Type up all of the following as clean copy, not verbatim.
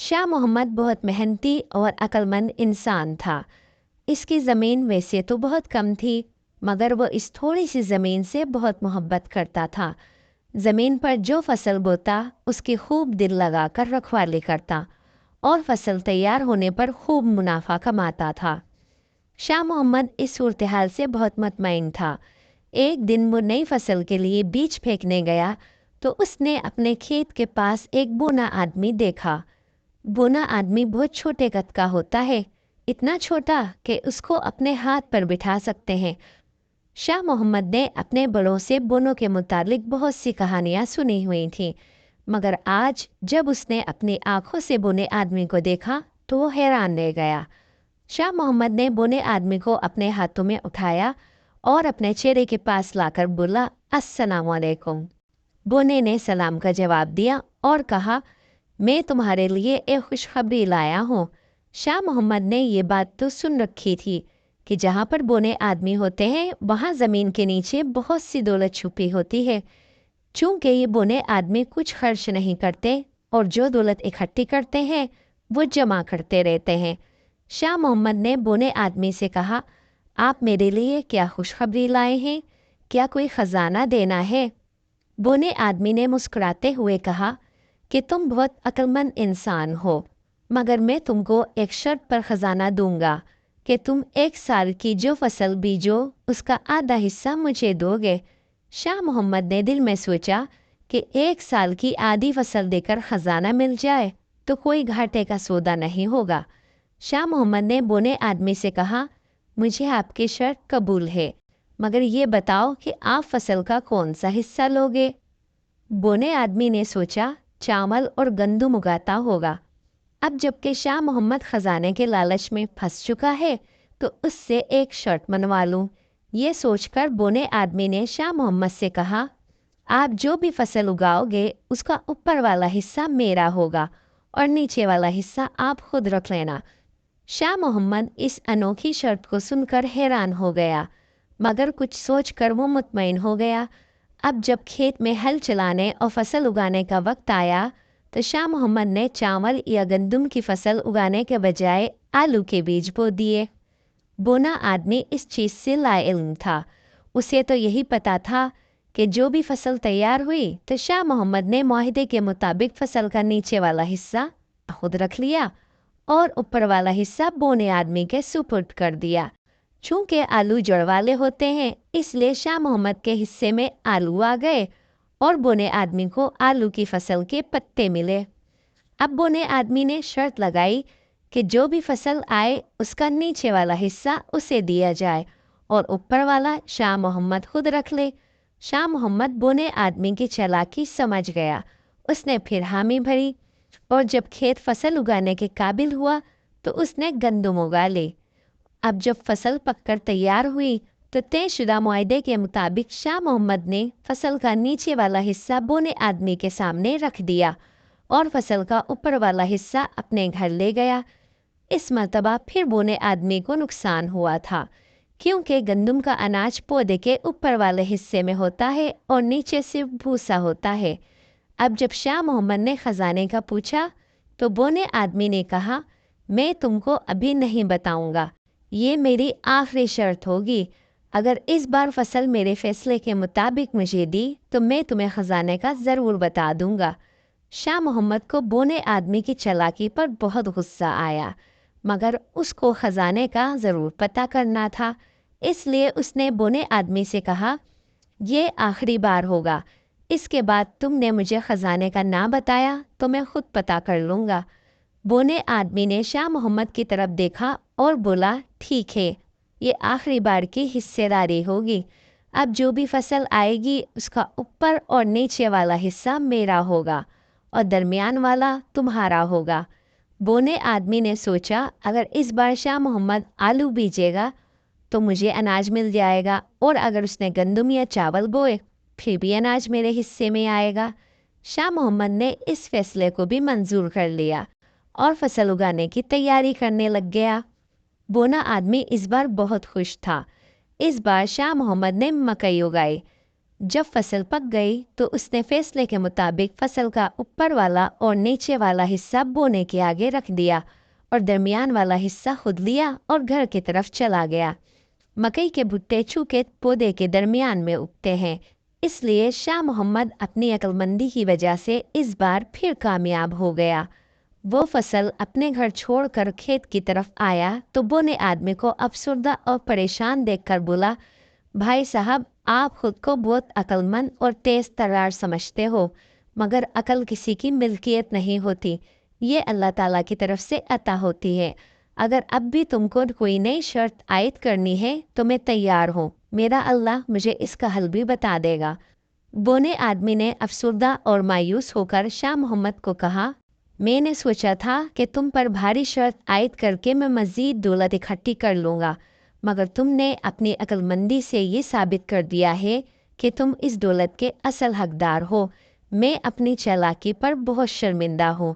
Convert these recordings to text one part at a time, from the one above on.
शाह मोहम्मद बहुत मेहनती और अक्लमंद इंसान था। इसकी ज़मीन वैसे तो बहुत कम थी, मगर वो इस थोड़ी सी ज़मीन से बहुत मोहब्बत करता था। ज़मीन पर जो फसल बोता उसकी खूब दिल लगाकर रखवाली करता और फसल तैयार होने पर खूब मुनाफा कमाता था। शाह मोहम्मद इस सूरत हाल से बहुत मुतमईन था। एक दिन वो नई फसल के लिए बीज फेंकने गया तो उसने अपने खेत के पास एक बूढ़ा आदमी देखा। बूढ़ा आदमी बहुत छोटे कद का होता है, इतना छोटा कि उसको अपने हाथ पर बिठा सकते हैं। शाह मोहम्मद ने अपने बड़ों से बोनों के मुतालिक बहुत सी कहानियाँ सुनी हुई थीं, मगर आज जब उसने अपनी आंखों से बोने आदमी को देखा तो वो हैरान रह गया। शाह मोहम्मद ने बोने आदमी को अपने हाथों में उठाया और अपने चेहरे के पास लाकर बोला, अस्सलाम वालेकुम। बोने ने सलाम का जवाब दिया और कहा, मैं तुम्हारे लिए एक खुशखबरी लाया हूँ। शाह मोहम्मद ने ये बात तो सुन रखी थी कि जहाँ पर बोने आदमी होते हैं वहाँ ज़मीन के नीचे बहुत सी दौलत छुपी होती है। चूँकि ये बोने आदमी कुछ खर्च नहीं करते और जो दौलत इकट्ठी करते हैं वो जमा करते रहते हैं। शाह मोहम्मद ने बोने आदमी से कहा, आप मेरे लिए क्या खुशखबरी लाए हैं? क्या कोई ख़जाना देना है? बोने आदमी ने मुस्कुराते हुए कहा कि तुम बहुत अक्लमंद इंसान हो, मगर मैं तुमको एक शर्त पर ख़जाना दूंगा कि तुम 1 साल की जो फसल बीजो उसका आधा हिस्सा मुझे दोगे। शाह मोहम्मद ने दिल में सोचा कि 1 साल की आधी फसल देकर ख़जाना मिल जाए तो कोई घाटे का सौदा नहीं होगा। शाह मोहम्मद ने बोने आदमी से कहा, मुझे आपकी शर्त कबूल है, मगर ये बताओ कि आप फसल का कौन सा हिस्सा लोगे? बोने आदमी ने सोचा, चावल और गंदम उगाता होगा। अब जबकि शाह मोहम्मद ख़जाने के लालच में फंस चुका है तो उससे एक शर्त मनवा लूँ। ये सोचकर बोने आदमी ने शाह मोहम्मद से कहा, आप जो भी फसल उगाओगे उसका ऊपर वाला हिस्सा मेरा होगा और नीचे वाला हिस्सा आप खुद रख लेना। शाह मोहम्मद इस अनोखी शर्त को सुनकर हैरान हो गया, मगर कुछ सोचकर वो मुतमईन हो गया। अब जब खेत में हल चलाने और फसल उगाने का वक्त आया तो शाह मोहम्मद ने चावल या गंदम की फसल उगाने के बजाय आलू के बीज बो दिए। बोना आदमी इस चीज़ से लाइल्म था। उसे तो यही पता था कि जो भी फसल तैयार हुई तो शाह मोहम्मद ने मुआहदे के मुताबिक फसल का नीचे वाला हिस्सा खुद रख लिया और ऊपर वाला हिस्सा बोने आदमी के सुपुर्द कर दिया। चूँकि आलू जड़ वाले होते हैं इसलिए शाह मोहम्मद के हिस्से में आलू आ गए और बोने आदमी को आलू की फसल के पत्ते मिले। अब बोने आदमी ने शर्त लगाई कि जो भी फसल आए उसका नीचे वाला हिस्सा उसे दिया जाए और ऊपर वाला शाह मोहम्मद खुद रख ले। शाह मोहम्मद बोने आदमी की चालाकी समझ गया। उसने फिर हामी भरी और जब खेत फसल उगाने के काबिल हुआ तो उसने गंदम उगा ली। अब जब फसल पककर तैयार हुई तो तयशुदा मुआहदे के मुताबिक शाह मोहम्मद ने फसल का नीचे वाला हिस्सा बोने आदमी के सामने रख दिया और फसल का ऊपर वाला हिस्सा अपने घर ले गया। इस मर्तबा फिर बोने आदमी को नुकसान हुआ था, क्योंकि गंदम का अनाज पौधे के ऊपर वाले हिस्से में होता है और नीचे सिर्फ भूसा होता है। अब जब शाह मोहम्मद ने ख़जाने का पूछा तो बोने आदमी ने कहा, मैं तुमको अभी नहीं बताऊंगा, ये मेरी आखिरी शर्त होगी। अगर इस बार फसल मेरे फैसले के मुताबिक मुझे दी तो मैं तुम्हें ख़जाने का ज़रूर बता दूंगा। शाह मोहम्मद को बोने आदमी की चालाकी पर बहुत गुस्सा आया, मगर उसको ख़जाने का ज़रूर पता करना था। इसलिए उसने बोने आदमी से कहा, ये आखिरी बार होगा, इसके बाद तुमने मुझे ख़जाने का ना बताया तो मैं खुद पता कर लूँगा। बोने आदमी ने शाह मोहम्मद की तरफ देखा और बोला, ठीक है, ये आखिरी बार की हिस्सेदारी होगी। अब जो भी फसल आएगी उसका ऊपर और नीचे वाला हिस्सा मेरा होगा और दरमियान वाला तुम्हारा होगा। बोने आदमी ने सोचा, अगर इस बार शाह मोहम्मद आलू बीजेगा तो मुझे अनाज मिल जाएगा और अगर उसने गंदम या चावल बोए फिर भी अनाज मेरे हिस्से में आएगा। शाह मोहम्मद ने इस फैसले को भी मंजूर कर लिया और फसल उगाने की तैयारी करने लग गया। बोना आदमी इस बार बहुत खुश था। इस बार शाह मोहम्मद ने मकई उगाई। जब फसल पक गई तो उसने फैसले के मुताबिक फसल का ऊपर वाला और नीचे वाला हिस्सा बोने के आगे रख दिया और दरमियान वाला हिस्सा खुद लिया और घर की तरफ चला गया। मकई के भुट्टे चूंकि पौधे के दरमियान में उगते हैं, इसलिए शाह मोहम्मद अपनी अक्लमंदी की वजह से इस बार फिर कामयाब हो गया। वो फसल अपने घर छोड़कर खेत की तरफ आया तो बोने आदमी को अफसरदा और परेशान देखकर बोला, भाई साहब, आप खुद को बहुत अक्लमंद और तेज तर्रार समझते हो, मगर अकल किसी की मिल्कियत नहीं होती, ये अल्लाह ताला की तरफ से अता होती है। अगर अब भी तुमको कोई नई शर्त आयद करनी है तो मैं तैयार हूँ, मेरा अल्लाह मुझे इसका हल भी बता देगा। बोने आदमी ने अफसरदा और मायूस होकर शाह मोहम्मद को कहा, मैंने सोचा था कि तुम पर भारी शर्त आयद करके मैं मज़ीद दौलत इकट्ठी कर लूँगा, मगर तुमने अपनी अक्लमंदी से ये साबित कर दिया है कि तुम इस दौलत के असल हकदार हो। मैं अपनी चालाकी पर बहुत शर्मिंदा हूँ।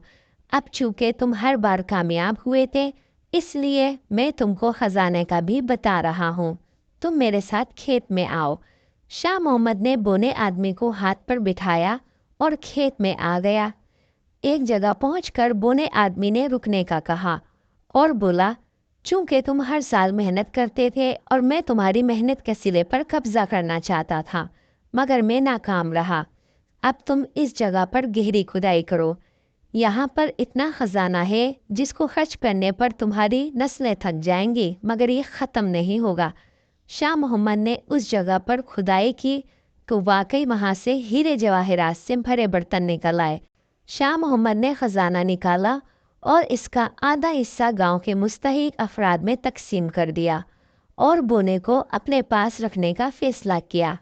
अब चूँकि तुम हर बार कामयाब हुए थे, इसलिए मैं तुमको ख़जाने का भी बता रहा हूँ। तुम मेरे साथ खेत में आओ। शाह मोहम्मद ने बोने आदमी को हाथ पर बिठाया और खेत में आ गया। एक जगह पहुंचकर बोने आदमी ने रुकने का कहा और बोला, चूंकि तुम हर साल मेहनत करते थे और मैं तुम्हारी मेहनत के सिले पर कब्जा करना चाहता था, मगर मैं नाकाम रहा। अब तुम इस जगह पर गहरी खुदाई करो। यहाँ पर इतना ख़जाना है जिसको खर्च करने पर तुम्हारी नस्लें थक जाएंगी, मगर ये ख़त्म नहीं होगा। शाह मोहम्मद ने उस जगह पर खुदाई की तो वाकई वहाँ से हीरे जवाहरात से भरे बर्तन निकल आए। शाह मोहम्मद ने ख़जाना निकाला और इसका आधा हिस्सा गांव के मुस्तहिक अफराद में तकसीम कर दिया और बोने को अपने पास रखने का फ़ैसला किया।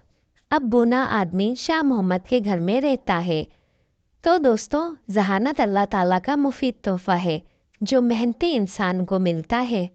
अब बोना आदमी शाह मोहम्मद के घर में रहता है। तो दोस्तों, ज़हानत अल्लाह ताला का मुफीद तोहफ़ा है जो मेहनती इंसान को मिलता है।